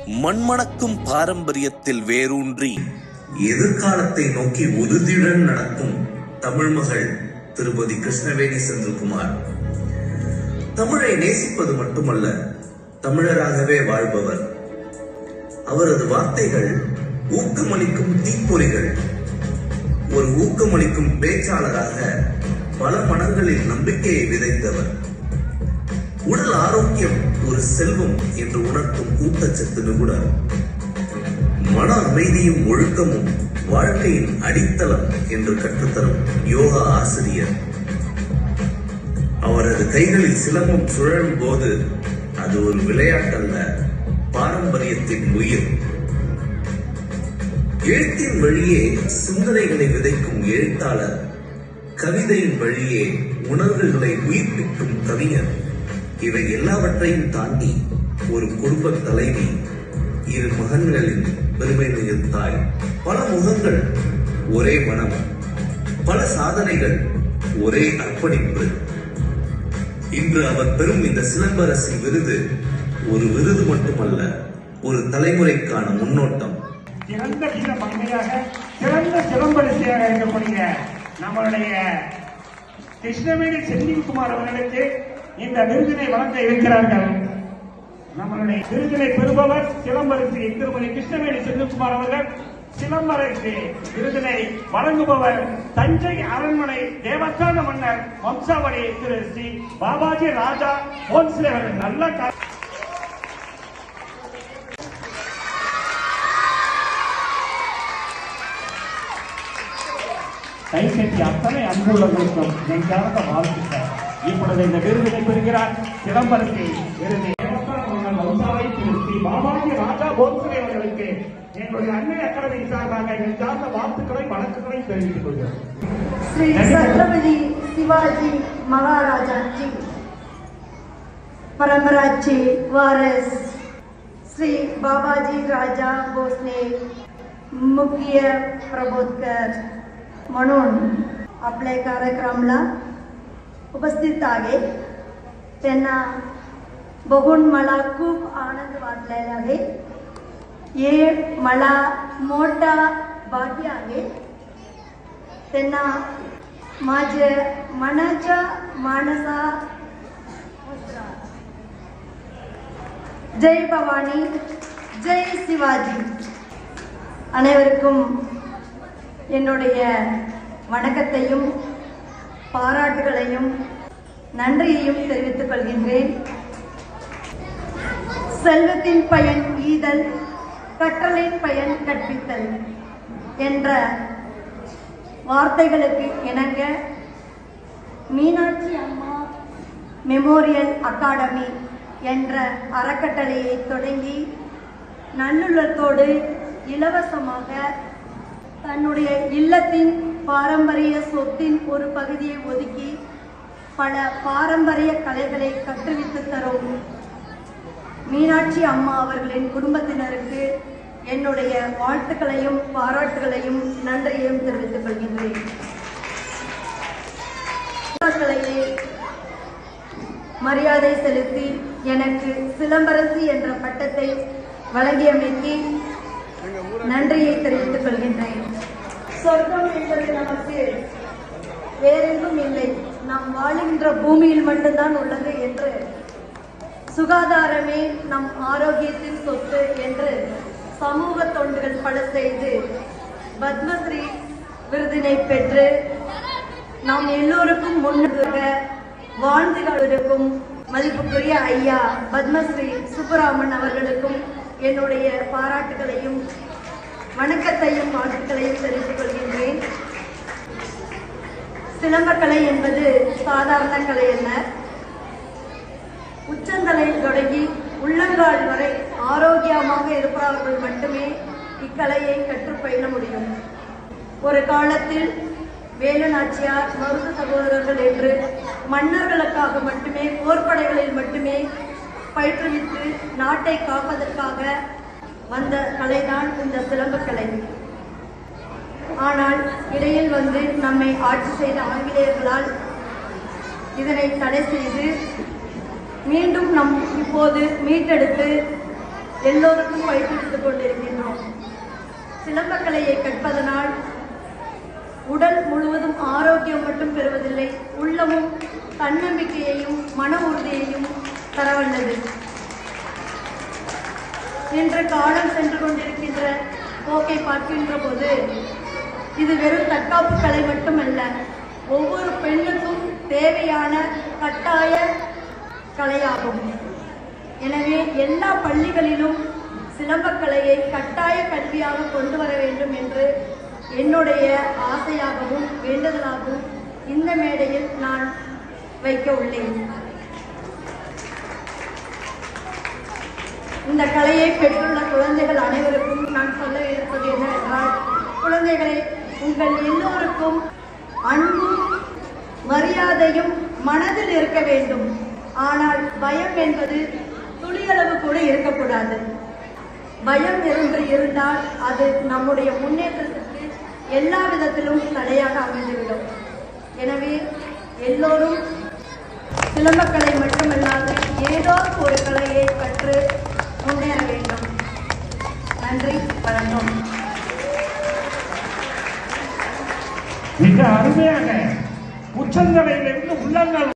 மண்மணக்கும் பாரம்பரியத்தில் வேரூன்றி எதிர்காலத்தை நோக்கி உறுதியுடன் நடக்கும் தமிழ் மகள் திருப்பதி கிருஷ்ணவேணி செந்தில்குமார். தமிழை நேசிப்பது மட்டுமல்ல, தமிழராகவே வாழ்பவர். அவரது வார்த்தைகள் ஊக்கமளிக்கும் தீப்பொறிகள். ஒரு ஊக்கமளிக்கும் பேச்சாளராக பல மனங்களில் நம்பிக்கையை விதைத்தவர். உடல் ஆரோக்கியம் ஒரு செல்வம் என்று உணர்த்தும் ஊட்டச்சத்து நிபுணர். மன அமைதியும் ஒழுக்கமும் வாழ்க்கையின் அடித்தளம் என்று கற்றுத்தரும் யோகா ஆசிரியர். அவரது கைகளில் சிலம்பம் சுழலும் போது அது ஒரு விளையாட்டல்ல, பாரம்பரியத்தின் உயிர். எழுத்தின் வழியே சிந்தனைகளை விதைக்கும் எழுத்தாளர், கவிதையின் வழியே உணர்வுகளை உயிர்ப்பிக்கும் கவிஞர். இவை எல்லாவற்றையும் தாண்டி ஒரு குடும்ப தலைவி, இரு மகன்களின் பெருமை மிகு தாய். பல முகங்கள், ஒரே மனம். பல சாதனைகள், ஒரே அர்ப்பணிப்பு. இன்று அவர் பெறும் இந்த சிலம்பரசி விருது ஒரு விருது மட்டுமல்ல, ஒரு தலைமுறைக்கான முன்னோட்டம். சிறந்த வீர மங்கையாக, சிறந்த சிலம்பரசியாக இருக்கக்கூடிய நம்மளுடைய கிருஷ்ணவேணி செந்தில்குமார் அவர்களுக்கு இந்த விருதினை வழங்க இருக்கிறார்கள். நம்மளுடைய விருதினை பெறுபவர் சிலம்பரசி திருமதி கிருஷ்ணவேணி செந்தில்குமார் அவர்கள். சிலம்பரசி விருதினை வழங்குபவர் தஞ்சை அரண்மனை தேவஸ்தான மன்னர் வம்சாவளி திரு ஸ்ரீ பாபாஜி ராஜா போன்ஸ்லே அவர்கள். நல்ல கைகட்டி அத்தனை அன்புள்ளவர்களுக்கும் நெஞ்சார்ந்த வாழ்த்துக்கள். இப்பொழுது இந்த விருதினை பெறுகிறார் சிலம்பரசி விருது வம்சாவளி திரு ஸ்ரீ பாபாஜி ராஜா போன்ஸ்லே அவர்களுக்கு எங்களுடைய அன்னை அகாடமி சார்பாக நெஞ்சார்ந்த வாழ்த்துக்களை வணக்கங்களை தெரிவித்துக் கொள்கிறோம். श्री छत्रपति शिवाजी महाराजा जी परंपराचे वारस श्री बाबाजी राजा भोसले मुख्य प्रबोधकर म्हणून आपल्या कार्यक्रमाला उपस्थित आहे. त्यांना बघून मला खूप आनंद वाटलेला आहे. हे मला मोठा भाग्य आहे. त्यांना माझ्या मनाच्या मानसा जय भवानी, जय சிவாஜி. அனைவருக்கும் என்னுடைய வணக்கத்தையும் பாராட்டுகளையும் நன்றியையும் தெரிவித்துக் கொள்கின்றேன். செல்வத்தின் பயன் ஈதல், கற்றலின் பயன் கற்பித்தல் என்ற வார்த்தைகளுக்கு இணங்க மீனாட்சி அம்மா மெமோரியல் அகாடமி என்ற அறக்கட்டளையை தொடங்கி நல்லுள்ளத்தோடு இலவசமாக தன்னுடைய இல்லத்தின் பாரம்பரிய சொத்தின் ஒரு பகுதியை ஒதுக்கி பல பாரம்பரிய கலைகளை கற்றுவித்து தரும் மீனாட்சி அம்மா அவர்களின் குடும்பத்தினருக்கு என்னுடைய வாழ்த்துக்களையும் பாராட்டுகளையும் நன்றியையும் தெரிவித்துக் கொள்கின்றேன். மரியாதை செலுத்தி எனக்கு சிலம்பரசி என்ற பட்டத்தை வழங்கியமைக்கு நன்றியை தெரிவித்துக் கொள்கின்றேன். சொர்க்கம் என்பது நமக்கு வேறெங்கும் இல்லை, நாம் வாழுகின்ற பூமியில் மட்டும்தான் உள்ளது என்று, சுகாதாரமே நம் ஆரோக்கியத்தின் சொத்து என்று சமூக தொண்டுகள் பல செய்து பத்மஸ்ரீ விருதினை பெற்று நாம் எல்லோருக்கும் முன்னதாக வாழ்ந்து கொண்டிருக்கும் மதிப்புக்குரிய ஐயா பத்மஸ்ரீ சுப்புராமன் அவர்களுக்கும் என்னுடைய பாராட்டுகளையும் வணக்கத்தையும் வாழ்த்துக்களையும் தெரிவித்துக் கொள்கின்றேன். சிலம்பக்கலை என்பது சாதாரண கலை அல்ல. உச்சந்தலை தொடங்கி உள்ளங்கால் வரை ஆரோக்கியமாக இருப்பவர்கள் மட்டுமே இக்கலையை கற்று பயில முடியும். ஒரு காலத்தில் வேலு நாச்சியார், மருது சகோதரர்கள் என்று மன்னர்களுக்காக மட்டுமே, போர்ப்படைகளில் மட்டுமே பயிற்றுவித்து நாட்டை காப்பதற்காக வந்த கலைதான் இந்த சிலம்பக்கலை. ஆனால் இடையில் வந்து நம்மை ஆட்சி செய்த ஆங்கிலேயர்களால் இதனை தடை செய்து மீண்டும் நம் இப்போது மீட்டெடுத்து எல்லோருக்கும் பயிற்றுவித்துக் கொண்டிருக்கின்றோம். சிலம்பக்கலையை கற்பதனால் உடல் முழுவதும் ஆரோக்கியம் மட்டும் பெறுவதில்லை, உள்ளமும் தன்னம்பிக்கையையும் மன உறுதியையும் தரவல்லது. இன்று காலம் சென்று கொண்டிருக்கின்ற போக்கை பார்க்கின்ற போது இது வெறும் தற்காப்பு கலை மட்டுமல்ல, ஒவ்வொரு பெண்ணுக்கும் தேவையான கட்டாய கலையாகும். எனவே எல்லா பள்ளிகளிலும் சிலம்பக்கலையை கட்டாய கல்வியாக கொண்டு வர வேண்டும் என்று என்னுடைய ஆசையாகவும் வேண்டுதலாகவும் இந்த மேடையில் நான் வைக்க உள்ளேன். இந்த கலையை பெற்றுள்ள குழந்தைகள் அனைவருக்கும் நான் சொல்ல இருப்பது என்னவென்றால், குழந்தைகளை உங்கள் எல்லோருக்கும் அன்பும் மரியாதையும் மனதில் இருக்க வேண்டும். ஆனால் பயம் என்பது துளியளவு கூட இருக்கக்கூடாது. பயம் இருந்தால் அது நம்முடைய முன்னேற்றத்திற்கு எல்லா விதத்திலும் தடையாக அமைந்துவிடும். எனவே எல்லோரும் சிலம்பக்கலை மட்டுமல்லாது ஏதோ ஒரு கலையை கற்று முன்னேற வேண்டும். நன்றி, வணக்கம். மிக அருமையாக உச்சந்தலையிலிருந்து உள்ளங்கள்